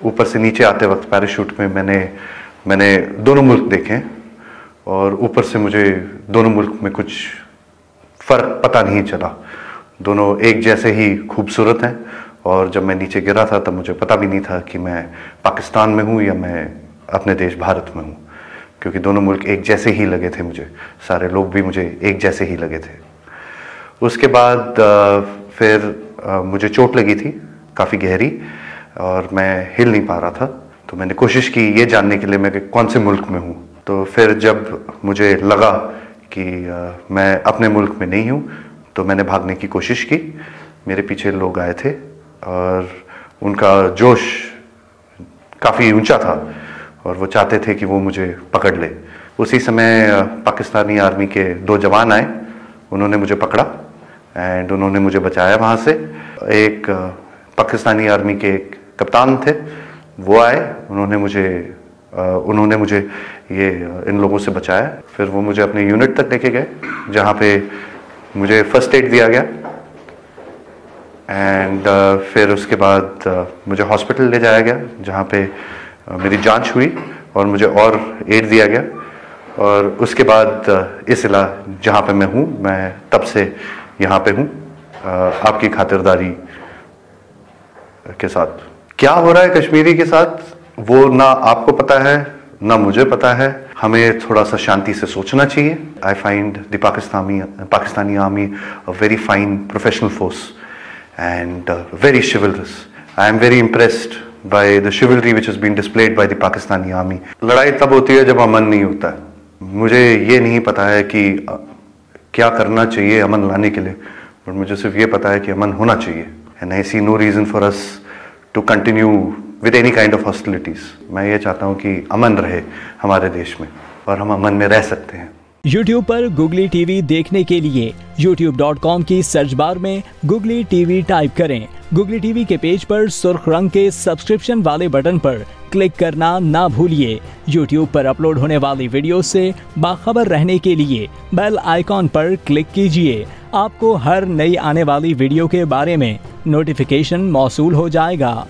ऊपर से नीचे आते वक्त पैराशूट में मैंने दोनों मुल्क देखे और ऊपर से मुझे दोनों मुल्क में कुछ फ़र्क पता नहीं चला। दोनों एक जैसे ही खूबसूरत हैं और जब मैं नीचे गिरा था तब मुझे पता भी नहीं था कि मैं पाकिस्तान में हूँ या मैं अपने देश भारत में हूँ, क्योंकि दोनों मुल्क एक जैसे ही लगे थे मुझे, सारे लोग भी मुझे एक जैसे ही लगे थे। उसके बाद फिर मुझे चोट लगी थी काफ़ी गहरी और मैं हिल नहीं पा रहा था, तो मैंने कोशिश की ये जानने के लिए मैं कि कौन से मुल्क में हूँ। तो फिर जब मुझे लगा कि मैं अपने मुल्क में नहीं हूँ तो मैंने भागने की कोशिश की। मेरे पीछे लोग आए थे और उनका जोश काफ़ी ऊंचा था और वो चाहते थे कि वो मुझे पकड़ ले। उसी समय पाकिस्तानी आर्मी के 2 जवान आए, उन्होंने मुझे पकड़ा एंड उन्होंने मुझे बचाया वहाँ से। एक पाकिस्तानी आर्मी के एक कप्तान थे, वो आए, उन्होंने मुझे इन लोगों से बचाया। फिर वो मुझे अपने यूनिट तक लेके गए जहाँ पे मुझे फर्स्ट एड दिया गया एंड फिर उसके बाद मुझे हॉस्पिटल ले जाया गया जहाँ पे मेरी जांच हुई और मुझे और एड दिया गया। और उसके बाद इस जहाँ पे मैं हूँ, मैं तब से यहाँ पे हूँ आपकी खातिरदारी के साथ। क्या हो रहा है कश्मीरी के साथ वो ना आपको पता है ना मुझे पता है। हमें थोड़ा सा शांति से सोचना चाहिए। I find the Pakistani army a very fine professional force and very chivalrous. I am very impressed by the chivalry which has been displayed by the Pakistani army. लड़ाई तब होती है जब अमन नहीं होता है। मुझे ये नहीं पता है कि क्या करना चाहिए अमन लाने के लिए, पर मुझे सिर्फ ये पता है कि अमन होना चाहिए। And I see no reason for us to continue with any kind of hostilities. मैं ये चाहता हूँ कि अमन रहे हमारे देश में और हम अमन में रह सकते हैं। YouTube पर Googly TV देखने के लिए youtube.com की सर्च बार में Googly TV टाइप करें। Googly TV के पेज पर सुर्ख रंग के सब्सक्रिप्शन वाले बटन पर क्लिक करना ना भूलिए। YouTube पर अपलोड होने वाली वीडियो से बाखबर रहने के लिए बेल आइकॉन पर क्लिक कीजिए। आपको हर नई आने वाली वीडियो के बारे में नोटिफिकेशन मौसूल हो जाएगा।